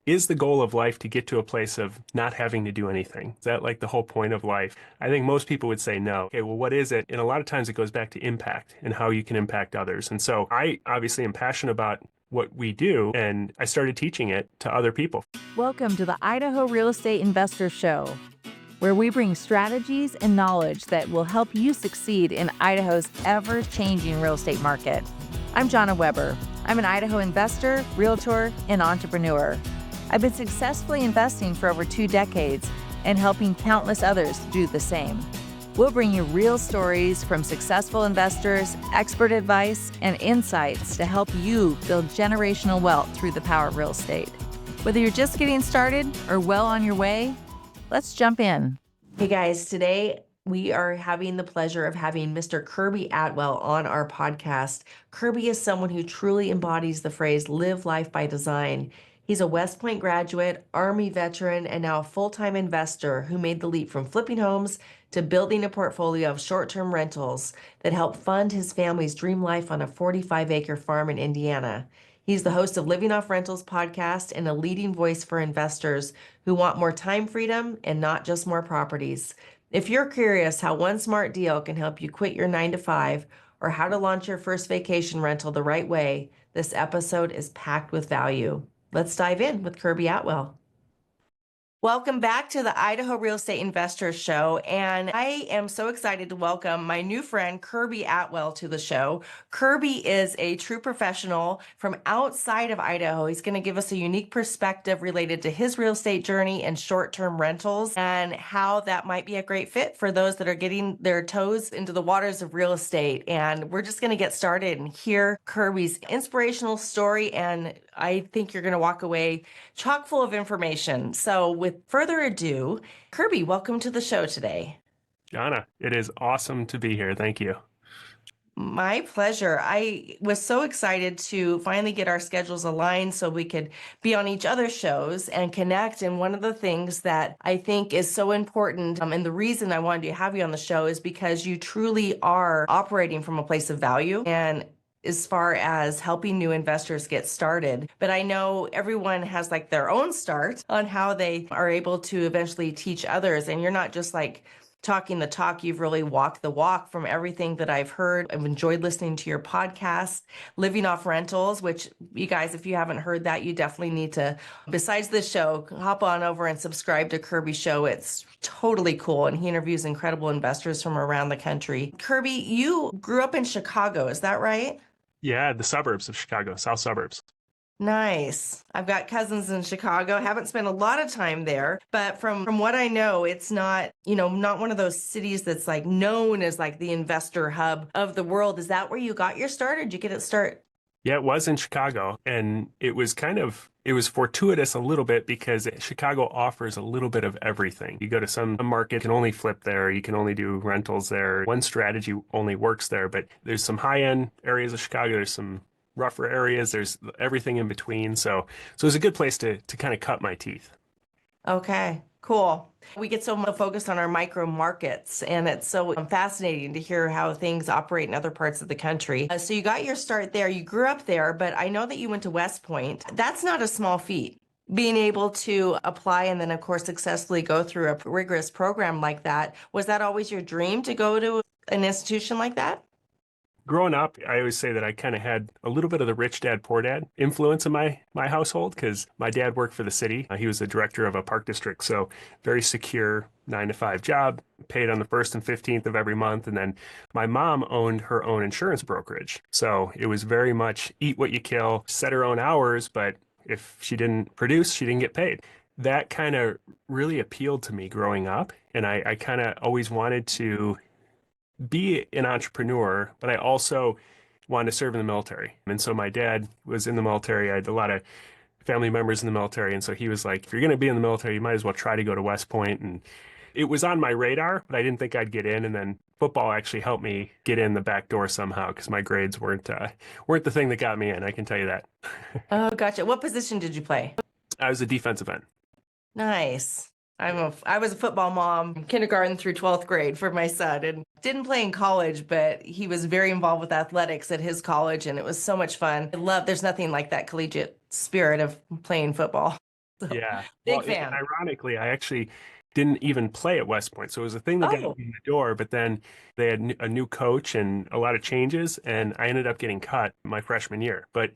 is the goal of life to get to a place of not having to do anything? Is that like the whole point of life? I think most people would say no. Okay, well, what is it? And a lot of times it goes back to impact and how you can impact others. And so I obviously am passionate about what we do, and I started teaching it to other people. Welcome to the Idaho Real Estate Investor Show, where we bring strategies and knowledge that will help you succeed in Idaho's ever-changing real estate market. I'm Jonna Weber. I'm an Idaho investor, realtor, and entrepreneur. I've been successfully investing for over 2 decades and helping countless others do the same. We'll bring you real stories from successful investors, expert advice, and insights to help you build generational wealth through the power of real estate. Whether you're just getting started or well on your way, let's jump in. Hey guys, today we are having the pleasure of having Mr. Kirby Atwell on our podcast. Kirby is someone who truly embodies the phrase, live life by design. He's a West Point graduate, Army veteran, and now a full-time investor who made the leap from flipping homes to building a portfolio of short-term rentals that helped fund his family's dream life on a 45-acre farm in Indiana. He's the host of Living Off Rentals podcast and a leading voice for investors who want more time freedom and not just more properties. If you're curious how one smart deal can help you quit your 9 to 5 or how to launch your first vacation rental the right way, this episode is packed with value. Let's dive in with Kirby Atwell. Welcome back to the Idaho Real Estate Investors Show, and I am so excited to welcome my new friend Kirby Atwell to the show. Kirby is a true professional from outside of Idaho. He's going to give us a unique perspective related to his real estate journey and short-term rentals and how that might be a great fit for those that are getting their toes into the waters of real estate. And we're just going to get started and hear Kirby's inspirational story, and I think you're going to walk away chock full of information. So with further ado, Kirby, welcome to the show today. Jonna, it is awesome to be here. Thank you. My pleasure. I was so excited to finally get our schedules aligned so we could be on each other's shows and connect. And one of the things that I think is so important, and the reason I wanted to have you on the show is because you truly are operating from a place of value and as far as helping new investors get started. But I know everyone has like their own start on how they are able to eventually teach others. And you're not just like talking the talk, you've really walked the walk from everything that I've heard. I've enjoyed listening to your podcast, Living Off Rentals, which you guys, if you haven't heard that, you definitely need to, besides this show, hop on over and subscribe to Kirby's show. It's totally cool. And he interviews incredible investors from around the country. Kirby, you grew up in Chicago, is that right? Yeah, the suburbs of Chicago, south suburbs. Nice. I've got cousins in Chicago. Haven't spent a lot of time there, but from what I know, it's not, not one of those cities that's like known as like the investor hub of the world. Is that where you got your start, or did you get it start? Yeah, it was in Chicago, and it was fortuitous a little bit because Chicago offers a little bit of everything. You go to some market, you can only flip there, you can only do rentals there. One strategy only works there, but there's some high-end areas of Chicago, there's some rougher areas, there's everything in between. So it was a good place to kind of cut my teeth. Okay, cool. We get so focused on our micro markets, and it's so fascinating to hear how things operate in other parts of the country. So you got your start there, you grew up there, but I know that you went to West Point. That's not a small feat. Being able to apply and then, of course, successfully go through a rigorous program like that. Was that always your dream to go to an institution like that? Growing up, I always say that I kind of had a little bit of the rich dad, poor dad influence in my household because my dad worked for the city. He was the director of a park district, so very secure 9 to 5 job, paid on the 1st and 15th of every month. And then my mom owned her own insurance brokerage. So it was very much eat what you kill, set her own hours, but if she didn't produce, she didn't get paid. That kind of really appealed to me growing up. And I kind of always wanted to be an entrepreneur, but I also wanted to serve in the military. And so my dad was in the military. I had a lot of family members in the military. And so he was like, if you're going to be in the military, you might as well try to go to West Point. And it was on my radar, but I didn't think I'd get in. And then football actually helped me get in the back door somehow because my grades weren't the thing that got me in. I can tell you that. Oh, gotcha. What position did you play? I was a defensive end. Nice. I was a football mom, kindergarten through 12th grade for my son, and didn't play in college, but he was very involved with athletics at his college, and it was so much fun. There's nothing like that collegiate spirit of playing football. So Yeah. Well, big and fan. ironically, I actually didn't even play at West Point. So it was a thing that got me Oh, in the door, but then they had a new coach and a lot of changes, and I ended up getting cut my freshman year. But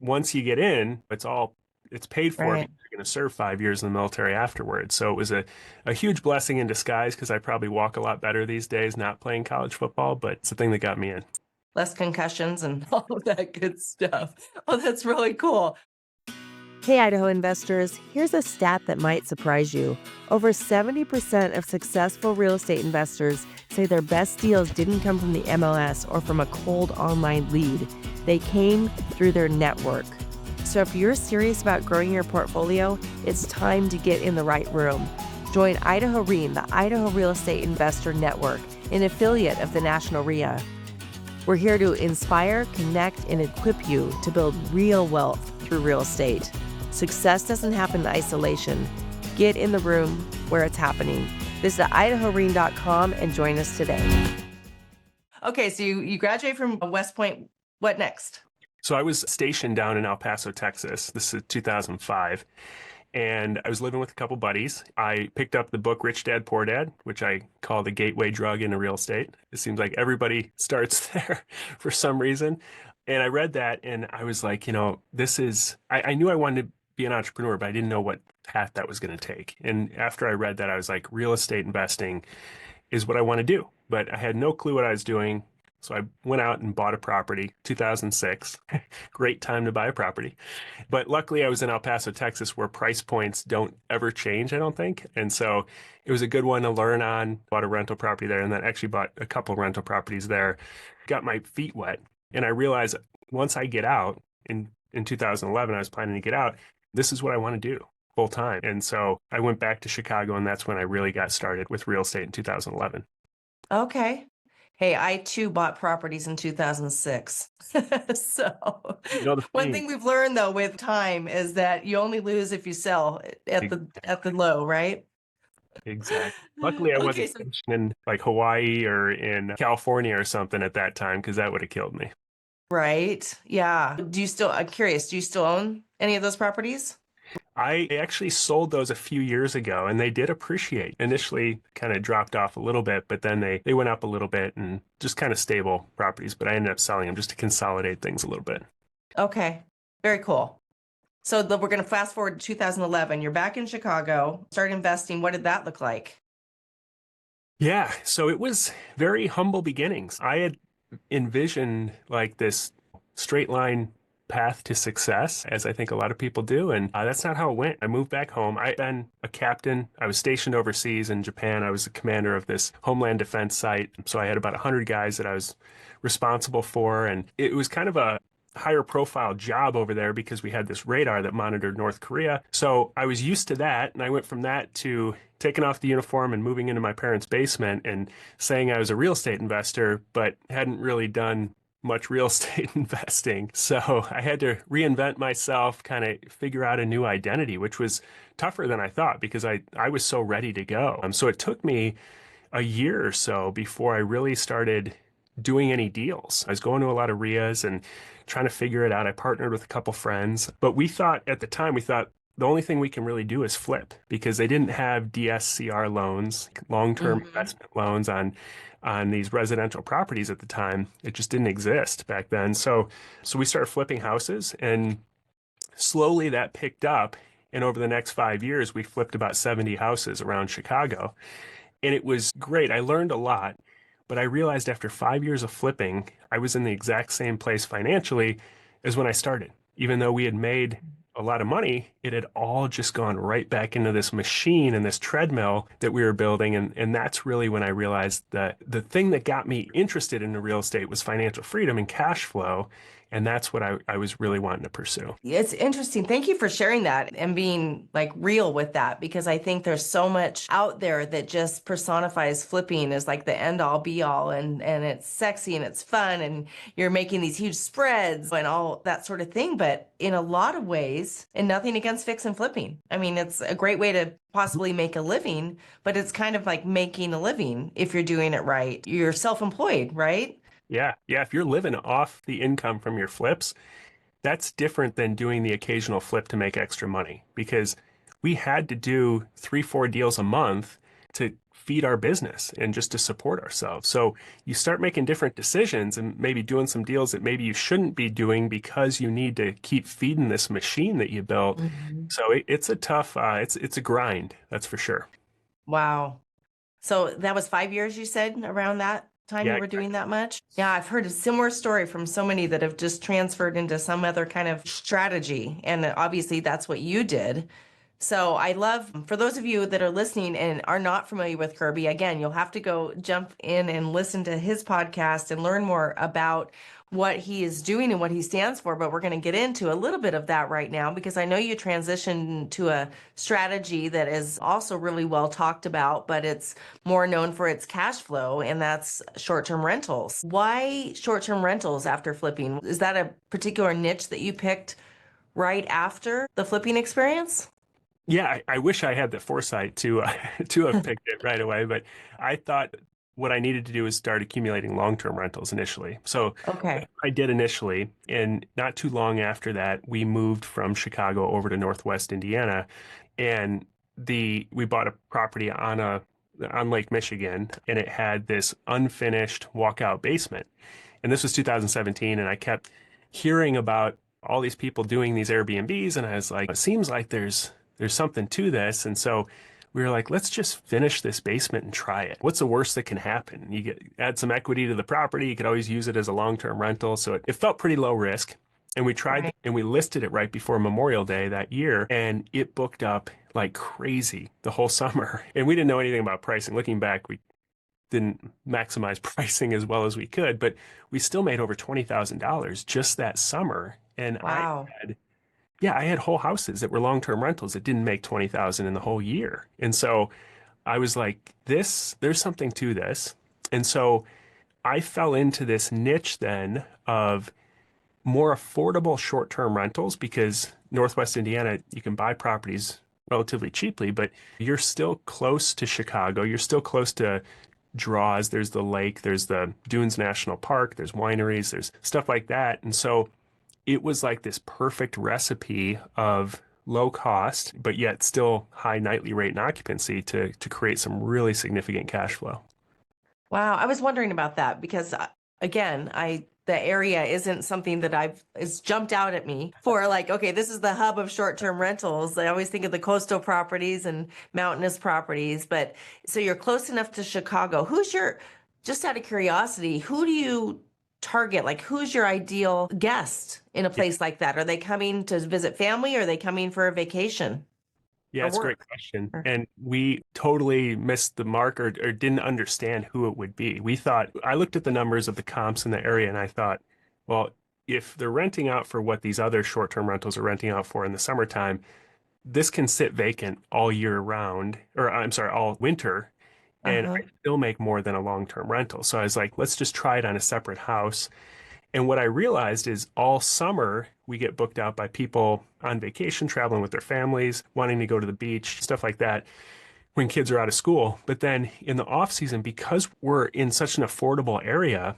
once you get in, it's paid for right. because you're going to serve 5 years in the military afterwards. So it was a huge blessing in disguise because I probably walk a lot better these days not playing college football, but it's the thing that got me in. Less concussions and all of that good stuff. Oh, that's really cool. Hey, Idaho investors, here's a stat that might surprise you. Over 70% of successful real estate investors say their best deals didn't come from the MLS or from a cold online lead. They came through their network. So if you're serious about growing your portfolio, it's time to get in the right room. Join Idaho REIN, the Idaho Real Estate Investor Network, an affiliate of the National RIA. We're here to inspire, connect, and equip you to build real wealth through real estate. Success doesn't happen in isolation. Get in the room where it's happening. Visit idahorein.com and join us today. Okay, so you graduate from West Point. What next? So I was stationed down in El Paso, Texas. This is 2005. And I was living with a couple buddies. I picked up the book Rich Dad, Poor Dad, which I call the gateway drug into real estate. It seems like everybody starts there for some reason. And I read that and I was like, I knew I wanted to be an entrepreneur, but I didn't know what path that was going to take. And after I read that, I was like, real estate investing is what I want to do. But I had no clue what I was doing. So I went out and bought a property, 2006. Great time to buy a property. But luckily I was in El Paso, Texas, where price points don't ever change, I don't think. And so it was a good one to learn on. Bought a rental property there and then actually bought a couple rental properties there. Got my feet wet. And I realized once I get out in 2011, I was planning to get out. This is what I want to do full time. And so I went back to Chicago and that's when I really got started with real estate in 2011. Okay. Hey, I too bought properties in 2006. So The one thing, thing we've learned though with time is that you only lose if you sell at the low, right? exactly. Luckily, I Okay, wasn't so stationed in like Hawaii or in California or something at that time because that would have killed me. right. Yeah. I'm curious, do you still own any of those properties? I actually sold those a few years ago and they did appreciate. Initially kind of dropped off a little bit, but then they went up a little bit and just kind of stable properties, but I ended up selling them just to consolidate things a little bit. Okay. Very cool. So we're going to fast forward to 2011. You're back in Chicago, start investing. What did that look like? Yeah, so it was very humble beginnings. I had envisioned like this straight line path to success, as I think a lot of people do, and that's not how it went. I moved back home. I'd been a captain. I was stationed overseas in Japan. I was the commander of this Homeland Defense site, so I had about 100 guys that I was responsible for, and it was kind of a higher profile job over there because we had this radar that monitored North Korea. So I was used to that, and I went from that to taking off the uniform and moving into my parents' basement and saying I was a real estate investor, but hadn't really done much real estate investing. So I had to reinvent myself, kind of figure out a new identity, which was tougher than I thought because I was so ready to go. So it took me a year or so before I really started doing any deals. I was going to a lot of RIAs and trying to figure it out. I partnered with a couple friends, but at the time, we thought the only thing we can really do is flip because they didn't have DSCR loans, long-term investment loans on these residential properties at the time. It just didn't exist back then. So we started flipping houses and slowly that picked up. And over the next 5 years, we flipped about 70 houses around Chicago. And it was great. I learned a lot, but I realized after 5 years of flipping, I was in the exact same place financially as when I started. Even though we had made a lot of money, it had all just gone right back into this machine and this treadmill that we were building. And that's really when I realized that the thing that got me interested in the real estate was financial freedom and cash flow. And that's what I was really wanting to pursue. It's interesting. Thank you for sharing that and being like real with that, because I think there's so much out there that just personifies flipping as like the end all be all, and it's sexy and it's fun and you're making these huge spreads and all that sort of thing. But in a lot of ways, and nothing against fix and flipping. I mean, it's a great way to possibly make a living, but it's kind of like making a living if you're doing it right. You're self-employed, right? Yeah. Yeah. If you're living off the income from your flips, that's different than doing the occasional flip to make extra money because we had to do 3, 4 deals a month to feed our business and just to support ourselves. So you start making different decisions and maybe doing some deals that maybe you shouldn't be doing because you need to keep feeding this machine that you built. Mhm. So it's a tough, it's a grind, that's for sure. Wow. So that was 5 years, you said, around that time Yeah, you were doing that much? Yeah, I've heard a similar story from so many that have just transferred into some other kind of strategy. And obviously that's what you did. So I love, for those of you that are listening and are not familiar with Kirby, again, you'll have to go jump in and listen to his podcast and learn more about what he is doing and what he stands for. But we're going to get into a little bit of that right now because I know you transitioned to a strategy that is also really well talked about, but it's more known for its cash flow, and that's short-term rentals. Why short-term rentals after flipping? Is that a particular niche that you picked right after the flipping experience? yeah, I wish I had the foresight to to have picked it right away, but I thought what I needed to do was start accumulating long-term rentals initially. So Okay. I did initially, and not too long after that, we moved from Chicago over to Northwest Indiana, and we bought a property on Lake Michigan, and it had this unfinished walkout basement. And this was 2017, and I kept hearing about all these people doing these Airbnbs, and I was like, it seems like there's something to this. And so we were like, let's just finish this basement and try it. What's the worst that can happen? You add some equity to the property. You could always use it as a long-term rental. So it felt pretty low risk. And we tried Right. and we listed it right before Memorial Day that year, and it booked up like crazy the whole summer. And we didn't know anything about pricing. Looking back, we didn't maximize pricing as well as we could, but we still made over $20,000 just that summer. And Wow. I had whole houses that were long-term rentals that didn't make 20,000 in the whole year. And so I was like, there's something to this. And so I fell into this niche then of more affordable short-term rentals because Northwest Indiana, you can buy properties relatively cheaply, but you're still close to Chicago. You're still close to draws. There's the lake, there's the Dunes National Park, there's wineries, there's stuff like that. And so it was like this perfect recipe of low cost, but yet still high nightly rate and occupancy to create some really significant cash flow. Wow. I was wondering about that because again, the area isn't something that it's jumped out at me for like, okay, this is the hub of short-term rentals. I always think of the coastal properties and mountainous properties, but so you're close enough to Chicago. Just out of curiosity, who do you target? Like, who's your ideal guest in a place like that? Are they coming to visit family or are they coming for a vacation Yeah, or it's a great work? question. And we totally missed the mark or didn't understand who it would be. I looked at the numbers of the comps in the area and I thought, well, if they're renting out for what these other short-term rentals are renting out for in the summertime, this can sit vacant all year round, or I'm sorry, all winter, and Uh-huh. I still make more than a long-term rental. So I was like, let's just try it on a separate house. And what I realized is all summer we get booked out by people on vacation, traveling with their families, wanting to go to the beach, stuff like that when kids are out of school. But then in the off season, because we're in such an affordable area,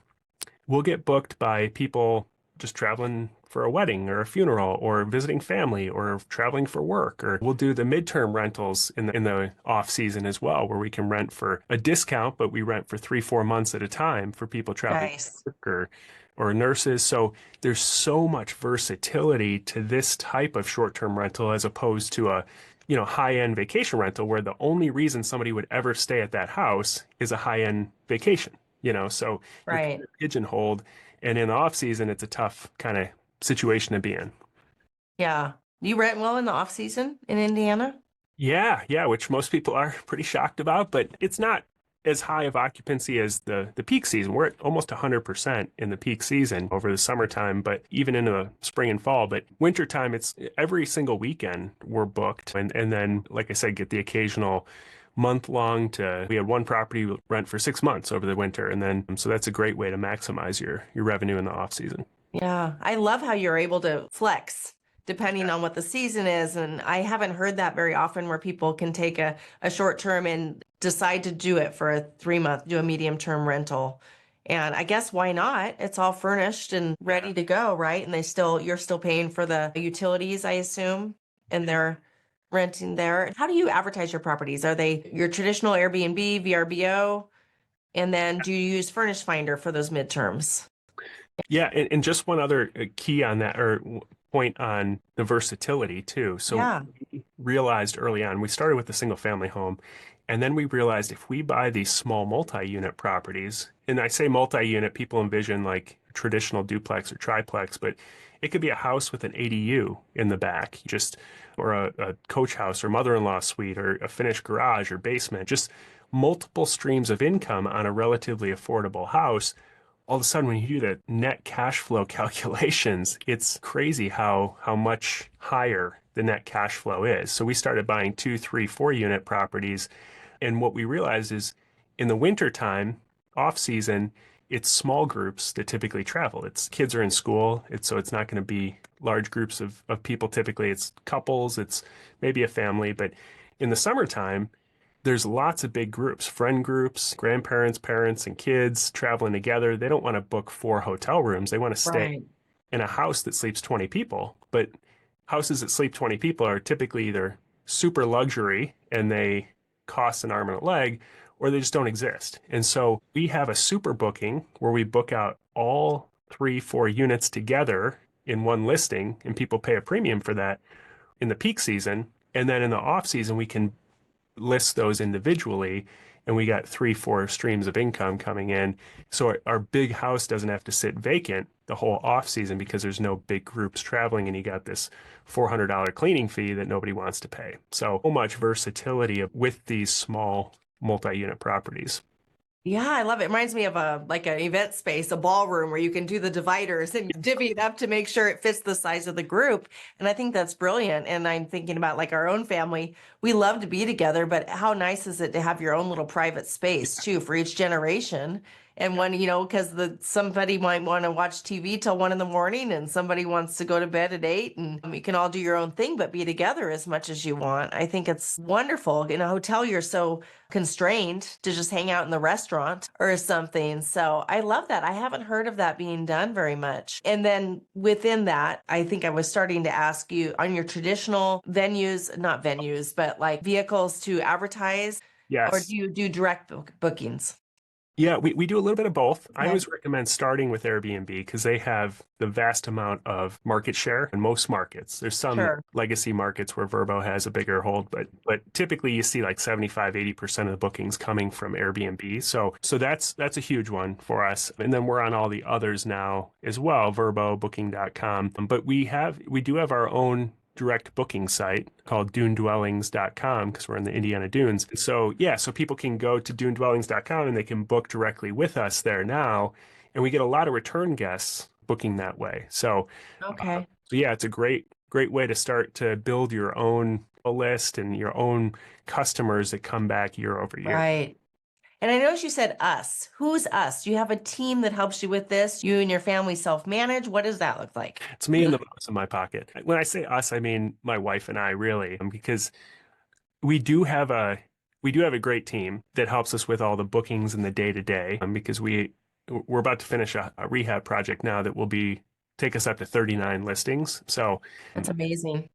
we'll get booked by people just traveling for a wedding or a funeral or visiting family or traveling for work, or we'll do the midterm rentals in the off season as well, where we can rent for a discount, but we rent for 3, 4 months at a time for people traveling Nice. for work or nurses. So there's so much versatility to this type of short-term rental as opposed to a high-end vacation rental where the only reason somebody would ever stay at that house is a high-end vacation. So you're kind Right. of pigeonholed, and in the off season, it's a tough kind of situation to be in. Yeah. You rent well in the off season in Indiana? Yeah, yeah, which most people are pretty shocked about, but it's not as high of occupancy as the peak season. We're at almost 100% in the peak season over the summertime, but even into the spring and fall. But wintertime, it's every single weekend we're booked. And then, like I said, get the occasional month long we had one property rent for 6 months over the winter. And then, so that's a great way to maximize your revenue in the off season. Yeah. I love how you're able to flex depending on what the season is. And I haven't heard that very often where people can take a short term and decide to do it for a 3 month, do a medium term rental. And I guess why not? It's all furnished and ready to go, right? And you're still paying for the utilities, I assume, and they're renting there. How do you advertise your properties? Are they your traditional Airbnb, VRBO? And then do you use Furnish Finder for those midterms? Yeah, and just one other key on that, or point on the versatility too. So Yeah. we realized early on, we started with a single family home, and then we realized if we buy these small multi-unit properties, and I say multi-unit, people envision like traditional duplex or triplex, but it could be a house with an ADU in the back, just or a coach house or mother-in-law suite or a finished garage or basement, just multiple streams of income on a relatively affordable house. All of a sudden, when you do the net cash flow calculations, it's crazy how much higher the net cash flow is. So we started buying 2, 3, 4 unit properties. And what we realized is in the wintertime, off season, it's small groups that typically travel. It's kids are in school. So it's not going to be large groups of people. Typically, it's couples, it's maybe a family. But in the summertime, there's lots of big groups, friend groups, grandparents, parents, and kids traveling together. They don't want to book 4 hotel rooms. They want to stay Right. in a house that sleeps 20 people. But houses that sleep 20 people are typically either super luxury and they cost an arm and a leg, or they just don't exist. And so we have a super booking where we book out all 3, 4 units together in one listing, and people pay a premium for that in the peak season. And then in the off season, we can list those individually, and we got 3, 4 streams of income coming in. So our big house doesn't have to sit vacant the whole off season because there's no big groups traveling, and you got this $400 cleaning fee that nobody wants to pay. So much versatility with these small multi-unit properties. Yeah, I love it. It reminds me of a like an event space, a ballroom where you can do the dividers and divvy it up to make sure it fits the size of the group. And I think that's brilliant. And I'm thinking about like our own family. We love to be together, but how nice is it to have your own little private space too for each generation? And when, because somebody might want to watch TV till 1 in the morning and somebody wants to go to bed at 8, and you can all do your own thing, but be together as much as you want. I think it's wonderful. In a hotel, you're so constrained to just hang out in the restaurant or something. So I love that. I haven't heard of that being done very much. And then within that, I think I was starting to ask you on your traditional venues, not venues, but like vehicles to advertise, or Yes. do you do direct bookings? Yeah, we do a little bit of both. I Okay. always recommend starting with Airbnb because they have the vast amount of market share in most markets. There's some Sure. legacy markets where Vrbo has a bigger hold, but typically you see like 75-80% of the bookings coming from Airbnb. So that's a huge one for us. And then we're on all the others now as well, Vrbo, Booking.com. But we do have our own direct booking site called dunedwellings.com because we're in the Indiana Dunes. So yeah, so people can go to dunedwellings.com and they can book directly with us there now. And we get a lot of return guests booking that way. Okay. So yeah, it's a great way to start to build your own list and your own customers that come back year over year. Right. And I noticed you said us. Who's us? Do you have a team that helps you with this? You and your family self-manage? What does that look like? It's me and the boss in my pocket. When I say us, I mean my wife and I really, because we do have a great team that helps us with all the bookings and the day to day. Because we're about to finish a rehab project now that will take us up to 39 listings. So That's amazing.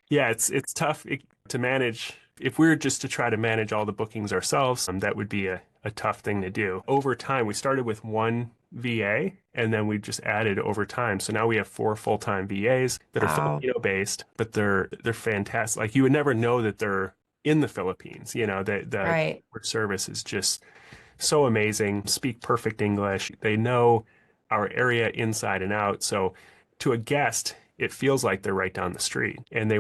yeah, it's tough to manage. If we were just to try to manage all the bookings ourselves, that would be a tough thing to do. Over time, we started with one VA and then we've just added over time. So now we have 4 full-time VAs that are Wow. Filipino based, but they're fantastic. Like you would never know that they're in the Philippines. The Right. service is just so amazing, speak perfect English. They know our area inside and out. So to a guest, it feels like they're right down the street. And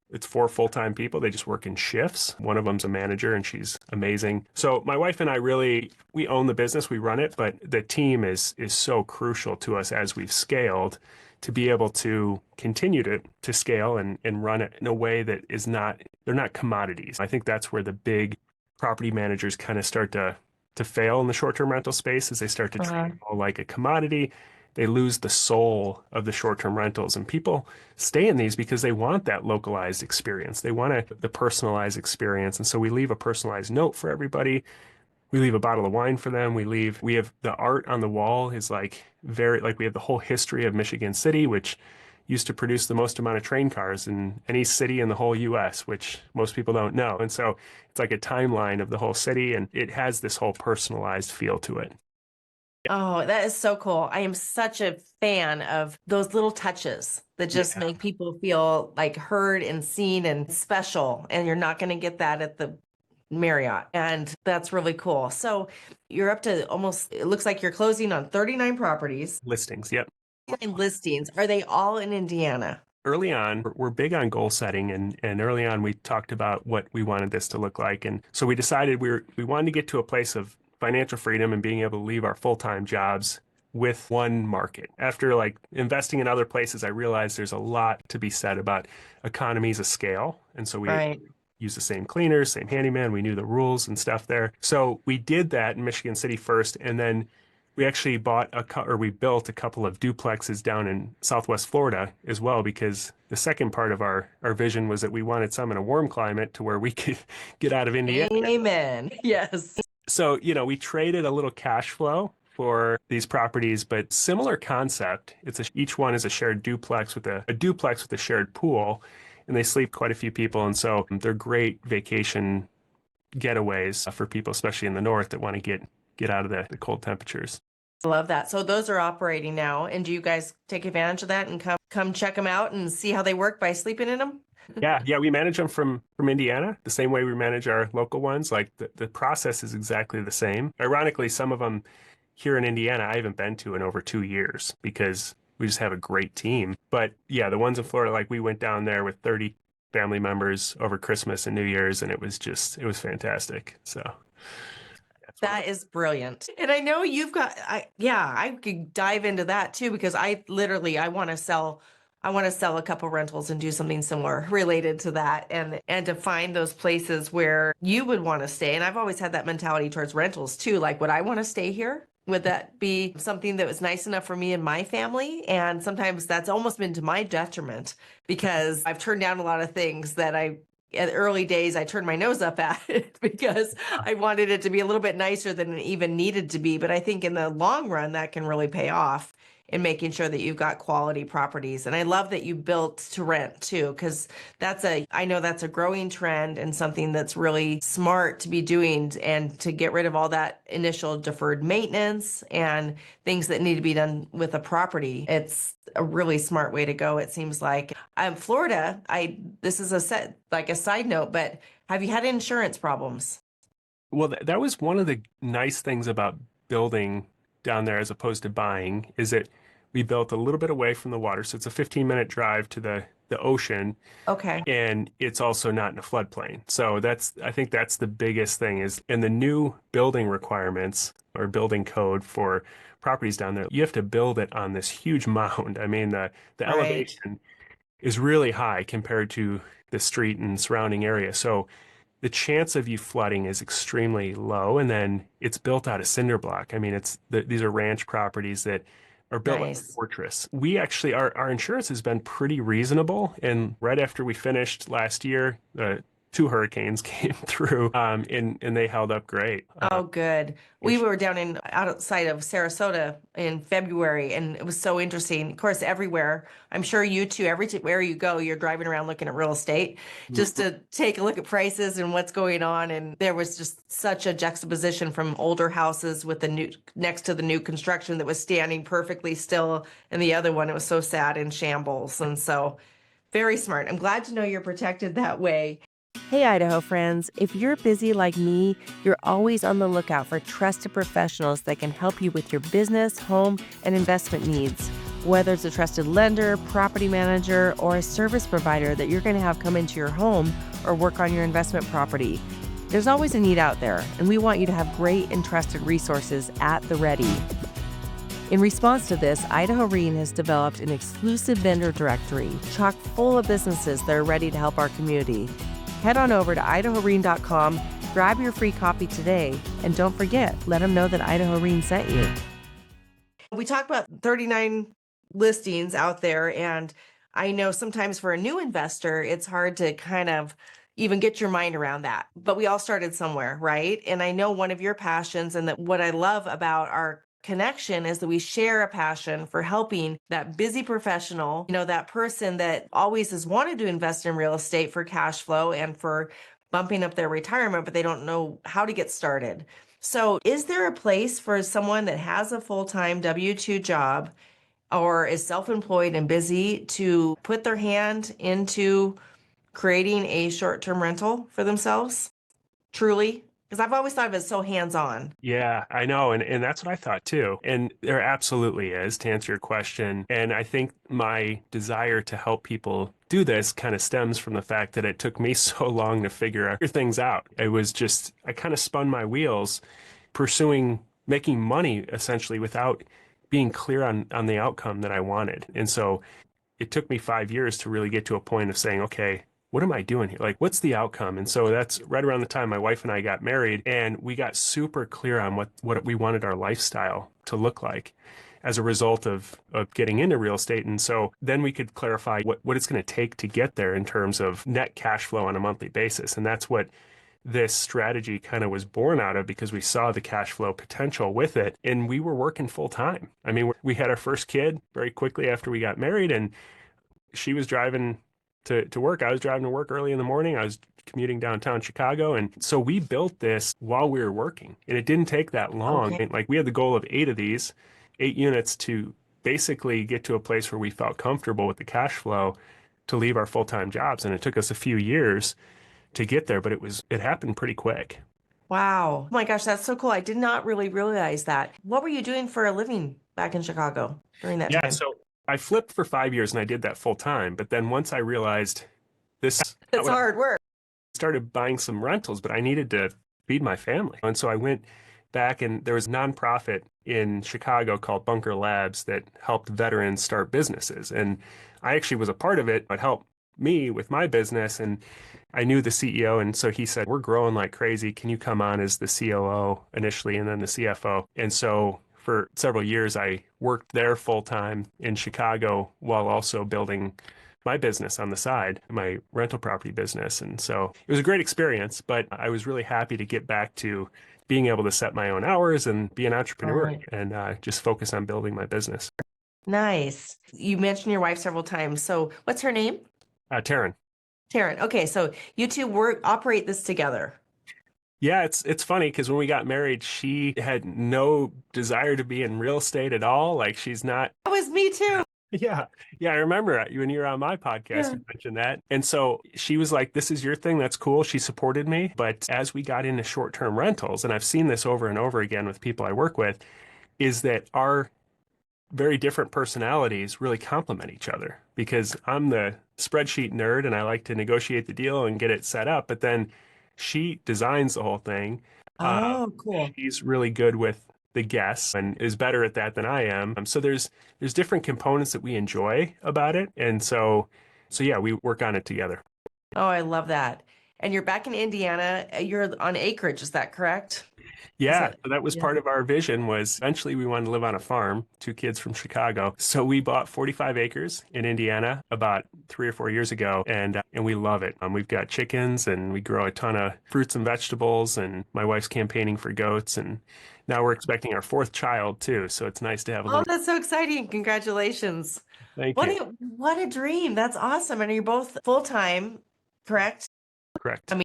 it's 4 full-time people. They just work in shifts. One of them's a manager and she's amazing. So my wife and I we own the business, we run it, but the team is so crucial to us as we've scaled to be able to continue to scale and run it in a way that they're not commodities. I think that's where the big property managers kind of start to fail in the short-term rental space as they start to treat Uh-huh. it all like a commodity. They lose the soul of the short-term rentals, and people stay in these because they want that localized experience. They want the personalized experience. And so we leave a personalized note for everybody. We leave a bottle of wine for them. We have the art on the wall is like we have the whole history of Michigan City, which used to produce the most amount of train cars in any city in the whole US, which most people don't know. And so it's like a timeline of the whole city, and it has this whole personalized feel to it. Oh, that is so cool. I am such a fan of those little touches that just Yeah. make people feel like heard and seen and special. And you're not going to get that at the Marriott. And that's really cool. So you're up to almost, it looks like you're closing on 39 properties, Listings, yep. and listings. Are they all in Indiana? Early on, we're big on goal setting, and early on we talked about what we wanted this to look like. And so we decided we wanted to get to a place of financial freedom and being able to leave our full-time jobs with one market. After like investing in other places, I realized there's a lot to be said about economies of scale. And so we Right. use the same cleaners, same handyman. We knew the rules and stuff there. So we did that in Michigan City first, and then we actually we built a couple of duplexes down in Southwest Florida as well, because the second part of our vision was that we wanted some in a warm climate to where we could get out of Indiana. Amen. Yes. So, we traded a little cash flow for these properties, but similar concept. Each one is a shared duplex with a duplex with a shared pool, and they sleep quite a few people. And so they're great vacation getaways for people, especially in the north, that want to get out of the cold temperatures. Love that. So those are operating now. And do you guys take advantage of that and come check them out and see how they work by sleeping in them? Yeah, we manage them from Indiana, the same way we manage our local ones. Like the process is exactly the same. Ironically, some of them here in Indiana, I haven't been to in over 2 years because we just have a great team. But yeah, the ones in Florida, like we went down there with 30 family members over Christmas and New Year's, and it was fantastic. So that is brilliant. And I know you've got, I could dive into that too, because I want to sell a couple rentals and do something similar related to that, and to find those places where you would want to stay. And I've always had that mentality towards rentals too. Like, would I want to stay here? Would that be something that was nice enough for me and my family? And sometimes that's almost been to my detriment, because I've turned down a lot of things that at early days, I turned my nose up at it because I wanted it to be a little bit nicer than it even needed to be. But I think in the long run, that can really pay off in making sure that you've got quality properties. And I love that you built to rent too, because I know that's a growing trend and something that's really smart to be doing, and to get rid of all that initial deferred maintenance and things that need to be done with a property. It's a really smart way to go, it seems like. Florida, this is a side note, but have you had insurance problems? well, that was one of the nice things about building down there as opposed to buying, is that we built a little bit away from the water. So it's a 15-minute drive to the ocean, Okay. and it's also not in a floodplain. So I think that's the biggest thing, is in the new building requirements or building code for properties down there, you have to build it on this huge mound. I mean, the Right. elevation is really high compared to the street and surrounding area. So the chance of you flooding is extremely low. And then it's built out of cinder block. I mean, these are ranch properties that are built like a Nice. fortress. We actually, our insurance has been pretty reasonable. And right after we finished last year, 2 hurricanes came through, and they held up great. Oh, good. We were down outside of Sarasota in February, and it was so interesting. Of course, everywhere. I'm sure you too. Everywhere you go, you're driving around looking at real estate just to take a look at prices and what's going on. And there was just such a juxtaposition from older houses with next to the new construction that was standing perfectly still, and the other one, it was so sad in shambles. And so, very smart. I'm glad to know you're protected that way. Hey, Idaho friends, if you're busy like me, you're always on the lookout for trusted professionals that can help you with your business, home, and investment needs. Whether it's a trusted lender, property manager, or a service provider that you're going to have come into your home or work on your investment property, there's always a need out there, and we want you to have great and trusted resources at the ready. In response to this, Idaho Rein has developed an exclusive vendor directory chock full of businesses that are ready to help our community. Head on over to idahorein.com, grab your free copy today, and don't forget, let them know that Idaho Rein sent you. We talked about 39 listings out there, and I know sometimes for a new investor, it's hard to kind of even get your mind around that. But we all started somewhere, right? And I know one of your passions, and that what I love about our connection is that we share a passion for helping that busy professional, that person that always has wanted to invest in real estate for cash flow and for bumping up their retirement, but they don't know how to get started. So is there a place for someone that has a full-time W-2 job or is self-employed and busy to put their hand into creating a short-term rental for themselves? Truly? Because I've always thought of it as so hands-on. Yeah, I know. And that's what I thought too. And there absolutely is, to answer your question. And I think my desire to help people do this kind of stems from the fact that it took me so long to figure things out. It was just, I kind of spun my wheels pursuing making money essentially without being clear on the outcome that I wanted. And so it took me 5 years to really get to a point of saying, okay, what am I doing here? Like, what's the outcome? And so that's right around the time my wife and I got married, and we got super clear on what we wanted our lifestyle to look like as a result of getting into real estate. And so then we could clarify what it's going to take to get there in terms of net cash flow on a monthly basis. And that's what this strategy kind of was born out of, because we saw the cash flow potential with it. And we were working full time. I mean, we had our first kid very quickly after we got married, and she was driving to work. I was driving to work early in the morning. I was commuting downtown Chicago. And so we built this while we were working, and it didn't take that long. Okay. Like, we had the goal of 8 units to basically get to a place where we felt comfortable with the cash flow to leave our full-time jobs. And it took us a few years to get there, but it happened pretty quick. Wow. Oh my gosh, that's so cool. I did not really realize that. What were you doing for a living back in Chicago during that Yeah, time? so I flipped for 5 years and I did that full time. But then once I realized this, It's hard work. started buying some rentals, but I needed to feed my family. And so I went back, and there was a nonprofit in Chicago called Bunker Labs that helped veterans start businesses. And I actually was a part of it. It helped me with my business. And I knew the CEO. And so he said, we're growing like crazy. Can you come on as the COO initially and then the CFO? And so for several years, I worked there full time in Chicago while also building my business on the side, my rental property business. And so it was a great experience, but I was really happy to get back to being able to set my own hours and be an entrepreneur Right. and just focus on building my business. Nice. You mentioned your wife several times. So what's her name? Taryn. Taryn. Okay, so you two operate this together. Yeah, it's funny because when we got married, she had no desire to be in real estate at all. Like, she's not. That was me too. Yeah. Yeah. I remember when you were on my podcast, you mentioned that. And so she was like, this is your thing. That's cool. She supported me. But as we got into short-term rentals, and I've seen this over and over again with people I work with, is that our very different personalities really complement each other, because I'm the spreadsheet nerd and I like to negotiate the deal and get it set up. But then she designs the whole thing. Oh, cool. She's really good with the guests and is better at that than I am. So there's different components that we enjoy about it. And so yeah, we work on it together. Oh, I love that. And you're back in Indiana. You're on acreage, is that correct? Yeah, that- so that was yeah. part of our vision. Was eventually we wanted to live on a farm, two kids from Chicago. So we bought 45 acres in Indiana about 3 or 4 years ago, and we love it. We've got chickens, and we grow a ton of fruits and vegetables, and my wife's campaigning for goats, and now we're expecting our fourth child too. So it's nice to have a Oh, little. that's so exciting. Congratulations. Thank What you. what a dream. That's awesome. And you're both full-time, correct? Correct. I mean,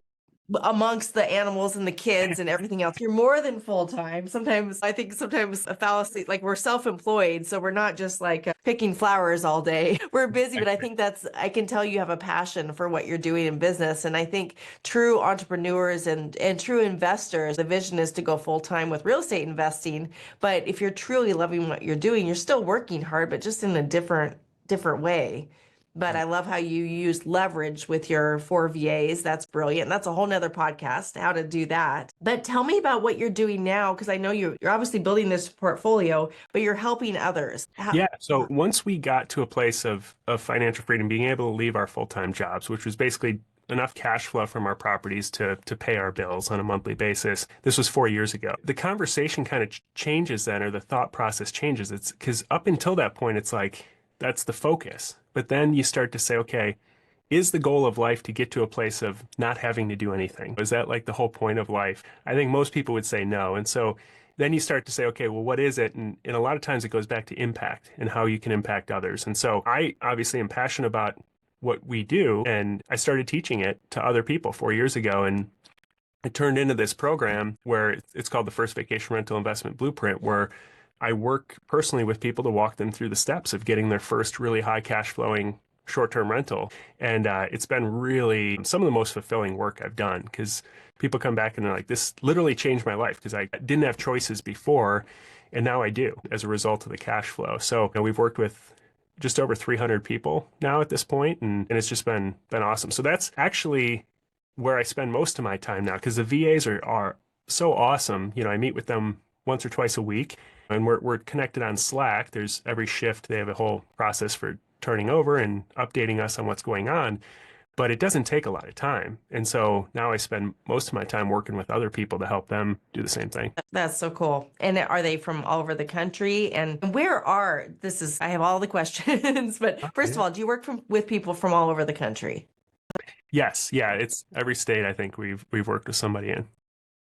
amongst the animals and the kids and everything else, you're more than full-time. I think sometimes a fallacy, like we're self-employed, so we're not just like picking flowers all day. We're busy, but I think I can tell you have a passion for what you're doing in business. And I think true entrepreneurs and true investors, the vision is to go full-time with real estate investing. But if you're truly loving what you're doing, you're still working hard, but just in a different way. But I love how you use leverage with your 4 VAs. That's brilliant. That's a whole nother podcast, how to do that. But tell me about what you're doing now, because I know you're obviously building this portfolio, but you're helping others. Yeah. So once we got to a place of financial freedom, being able to leave our full-time jobs, which was basically enough cash flow from our properties to pay our bills on a monthly basis. This was 4 years ago. The conversation kind of changes then, or the thought process changes. It's because up until that point, it's like, that's the focus. But then you start to say, okay, is the goal of life to get to a place of not having to do anything? Is that like the whole point of life? I think most people would say no. And so then you start to say, okay, well, what is it? And a lot of times it goes back to impact and how you can impact others. And so I obviously am passionate about what we do, and I started teaching it to other people 4 years ago. And it turned into this program where it's called the First Vacation Rental Investment Blueprint, where I work personally with people to walk them through the steps of getting their first really high cash flowing short-term rental. And it's been really some of the most fulfilling work I've done, because people come back and they're like, this literally changed my life because I didn't have choices before, and now I do as a result of the cash flow. So we've worked with just over 300 people now at this point, and it's just been awesome. So that's actually where I spend most of my time now, because the VAs are so awesome. I meet with them once or twice a week, and we're connected on Slack. There's every shift, they have a whole process for turning over and updating us on what's going on, but it doesn't take a lot of time. And so now I spend most of my time working with other people to help them do the same thing. That's so cool. And are they from all over the country? And I have all the questions, but first of all, do you work with people from all over the country? Yes. Yeah. It's every state I think we've worked with somebody in.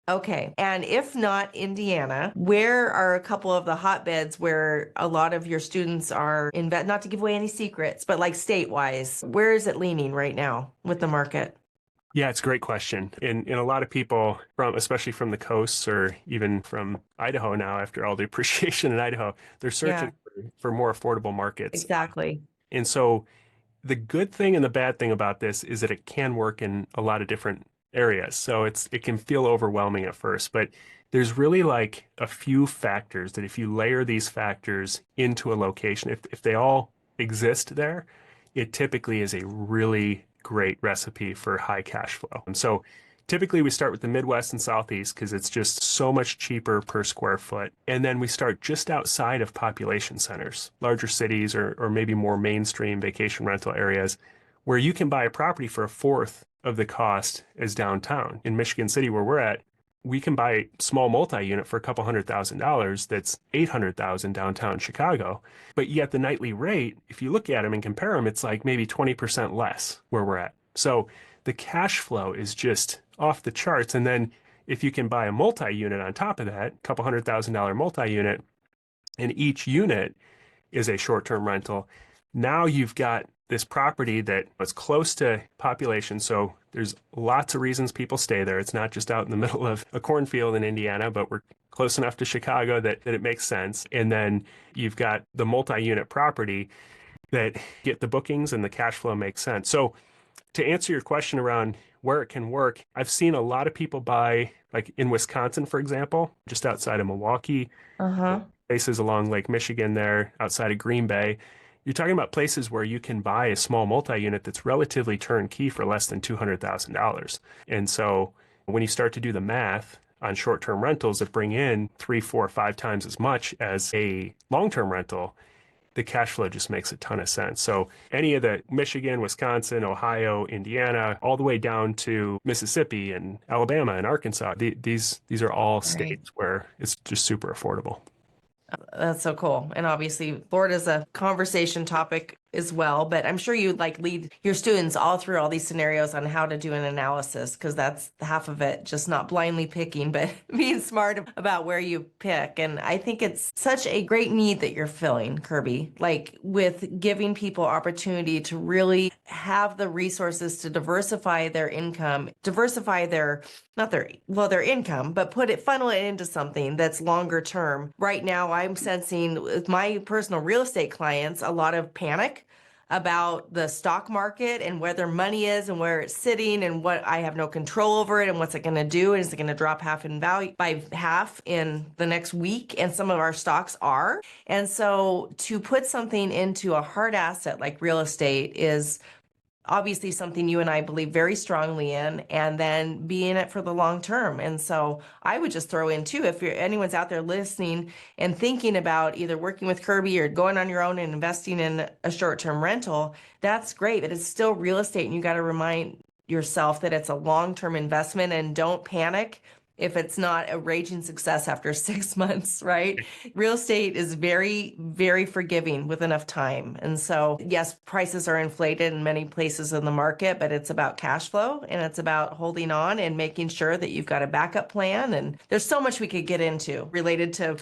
Okay. And if not Indiana, where are a couple of the hotbeds where a lot of your students are not to give away any secrets, but like state-wise, where is it leaning right now with the market? Yeah, it's a great question. And a lot of people especially from the coasts or even from Idaho now, after all the appreciation in Idaho, they're searching for more affordable markets. Exactly. And so the good thing and the bad thing about this is that it can work in a lot of different areas. So it can feel overwhelming at first, but there's really like a few factors that if you layer these factors into a location, if they all exist there, it typically is a really great recipe for high cash flow. And so typically we start with the Midwest and Southeast because it's just so much cheaper per square foot. And then we start just outside of population centers, larger cities or maybe more mainstream vacation rental areas where you can buy a property for a fourth of the cost as downtown. In Michigan City, where we're at, we can buy a small multi-unit for a couple $100,000 that's $800,000 downtown Chicago. But yet the nightly rate, if you look at them and compare them, it's like maybe 20% less where we're at. So the cash flow is just off the charts. And then if you can buy a multi-unit on top of that, a couple $100,000 multi-unit, and each unit is a short-term rental, now you've got this property that was close to population. So there's lots of reasons people stay there. It's not just out in the middle of a cornfield in Indiana, but we're close enough to Chicago that it makes sense. And then you've got the multi-unit property that get the bookings and the cash flow makes sense. So to answer your question around where it can work, I've seen a lot of people buy, like in Wisconsin, for example, just outside of Milwaukee, places along Lake Michigan there, outside of Green Bay. You're talking about places where you can buy a small multi-unit that's relatively turnkey for less than $200,000. And so when you start to do the math on short-term rentals that bring in 3, 4, 5 times as much as a long-term rental, the cash flow just makes a ton of sense. So any of the Michigan, Wisconsin, Ohio, Indiana, all the way down to Mississippi and Alabama and Arkansas, these are all states where it's just super affordable. That's so cool. And obviously, Florida's a conversation topic as well, but I'm sure you lead your students all through all these scenarios on how to do an analysis, because that's half of it, just not blindly picking, but being smart about where you pick. And I think it's such a great need that you're filling, Kirby, with giving people opportunity to really have the resources to diversify their income, their income, but funnel it into something that's longer term. Right now, I'm sensing with my personal real estate clients, a lot of panic about the stock market and where their money is and where it's sitting and what I have no control over it and what's it going to do. And is it going to drop half in value by half in the next week? And some of our stocks are. And so to put something into a hard asset like real estate is obviously something you and I believe very strongly in, and then be in it for the long term. And so I would just throw in too, if anyone's out there listening and thinking about either working with Kirby or going on your own and investing in a short-term rental, that's great, but it's still real estate, and you got to remind yourself that it's a long-term investment, and don't panic. if it's not a raging success after 6 months, right? Real estate is very, very forgiving with enough time. And so, yes, prices are inflated in many places in the market, but it's about cash flow and it's about holding on and making sure that you've got a backup plan. And there's so much we could get into related to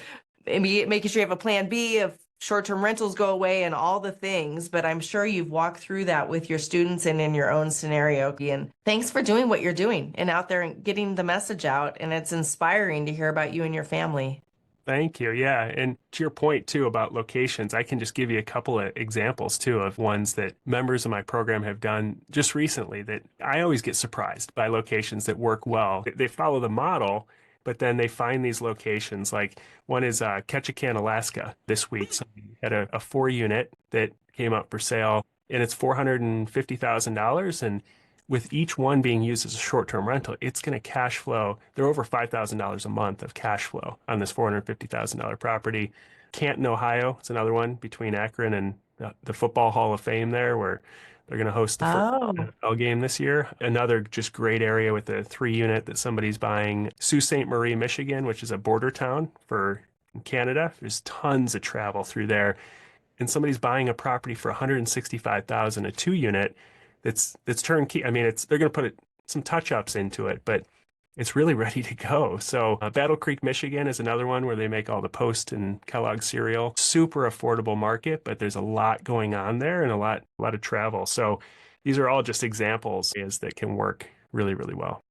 making sure you have a plan B if short-term rentals go away and all the things, but I'm sure you've walked through that with your students and in your own scenario. And thanks for doing what you're doing and out there and getting the message out. And it's inspiring to hear about you and your family. Thank you. Yeah. And to your point too about locations, I can just give you a couple of examples too of ones that members of my program have done just recently that I always get surprised by locations that work well. They follow the model, but then they find these locations. Like one is Ketchikan, Alaska this week. Somebody had a 4-unit that came up for sale and it's $450,000. And with each one being used as a short-term rental, it's going to cash flow. They're over $5,000 a month of cash flow on this $450,000 property. Canton, Ohio, it's another one between Akron and the Football Hall of Fame there, where they're going to host the first NFL game this year. Another just great area with a 3-unit that somebody's buying. Sault Ste. Marie, Michigan, which is a border town for Canada. There's tons of travel through there. And somebody's buying a property for $165,000, a 2-unit. It's turnkey. I mean, they're going to put some touch-ups into it, but it's really ready to go. So Battle Creek, Michigan is another one where they make all the Post and Kellogg cereal. Super affordable market, but there's a lot going on there and a lot of travel. So these are all just examples that can work really, really well.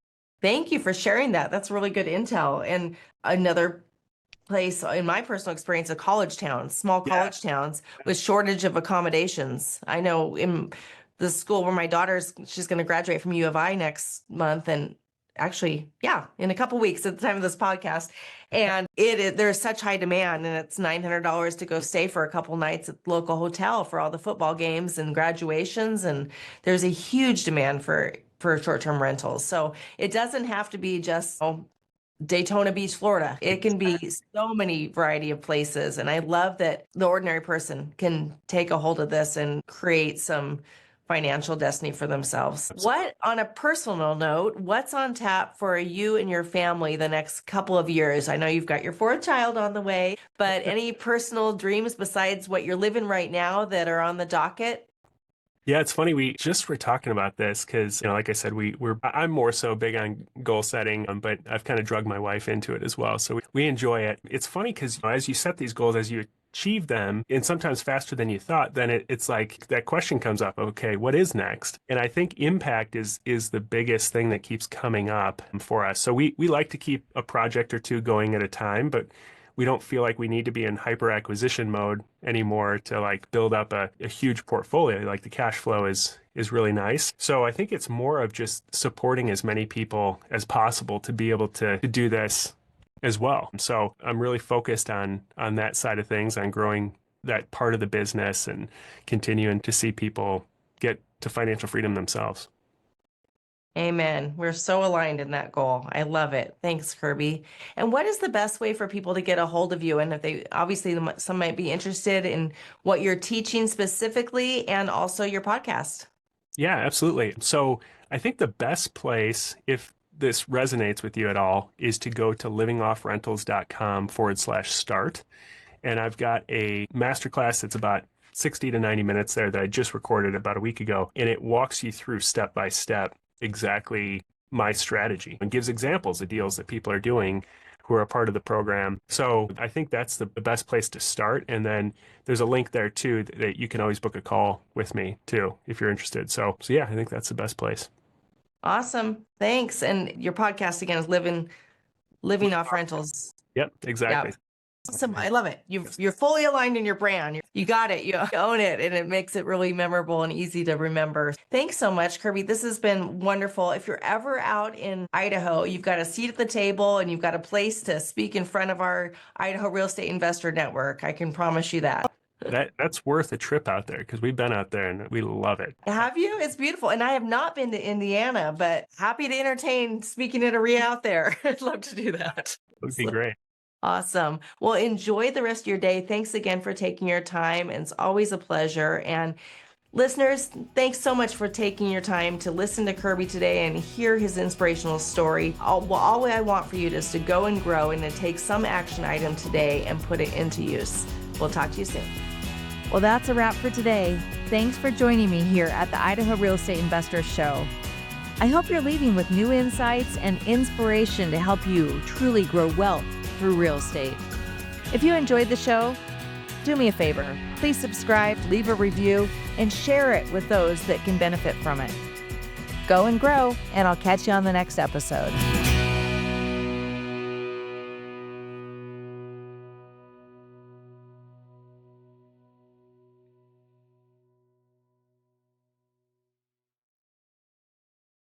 Thank you for sharing that. That's really good intel. And another place in my personal experience, a college town, small college towns with shortage of accommodations. I know in the school where my she's going to graduate from U of I next month, and actually, in a couple weeks at the time of this podcast. And there's such high demand, and it's $900 to go stay for a couple nights at the local hotel for all the football games and graduations. And there's a huge demand for short-term rentals. So it doesn't have to be just Daytona Beach, Florida. It can be so many variety of places. And I love that the ordinary person can take a hold of this and create some financial destiny for themselves. What, on a personal note, what's on tap for you and your family the next couple of years? I know you've got your 4th child on the way, but any personal dreams besides what you're living right now that are on the docket? Yeah, it's funny. We just were talking about this because, like I said, I'm more so big on goal setting, but I've kind of drugged my wife into it as well. So we enjoy it. It's funny because as you set these goals, as you achieve them, and sometimes faster than you thought, then it's like that question comes up, okay, what is next? And I think impact is the biggest thing that keeps coming up for us. So we like to keep a project or two going at a time, but we don't feel like we need to be in hyper acquisition mode anymore to like build up a huge portfolio. Like the cash flow is really nice. So I think it's more of just supporting as many people as possible to be able to do this as well. So I'm really focused on that side of things, on growing that part of the business and continuing to see people get to financial freedom themselves. Amen. We're so aligned in that goal. I love it. Thanks, Kirby. And what is the best way for people to get a hold of you? And if they, obviously, some might be interested in what you're teaching specifically and also your podcast. Yeah, absolutely. So I think the best place, if this resonates with you at all, is to go to livingoffrentals.com/start. And I've got a masterclass that's about 60 to 90 minutes there that I just recorded about a week ago. And it walks you through step by step exactly my strategy and gives examples of deals that people are doing who are a part of the program. So I think that's the best place to start. And then there's a link there too that you can always book a call with me too, if you're interested. So yeah, I think that's the best place. Awesome. Thanks. And your podcast again is Living Off Rentals. Yep, exactly. Yep. Awesome. I love it. You're fully aligned in your brand. You got it. You own it. And it makes it really memorable and easy to remember. Thanks so much, Kirby. This has been wonderful. If you're ever out in Idaho, you've got a seat at the table and you've got a place to speak in front of our Idaho Real Estate Investor Network. I can promise you that. That's worth a trip out there because we've been out there and we love it. Have you? It's beautiful. And I have not been to Indiana, but happy to entertain speaking at a REIA out there. I'd love to do that. It would be great. Awesome. Well, enjoy the rest of your day. Thanks again for taking your time. It's always a pleasure. And Listeners, thanks so much for taking your time to listen to Kirby today and hear his inspirational story. All I want for you is to go and grow and to take some action item today and put it into use. We'll talk to you soon. Well, that's a wrap for today. Thanks for joining me here at the Idaho Real Estate Investors Show. I hope you're leaving with new insights and inspiration to help you truly grow wealth through real estate. If you enjoyed the show, do me a favor. Please subscribe, leave a review, and share it with those that can benefit from it. Go and grow, and I'll catch you on the next episode.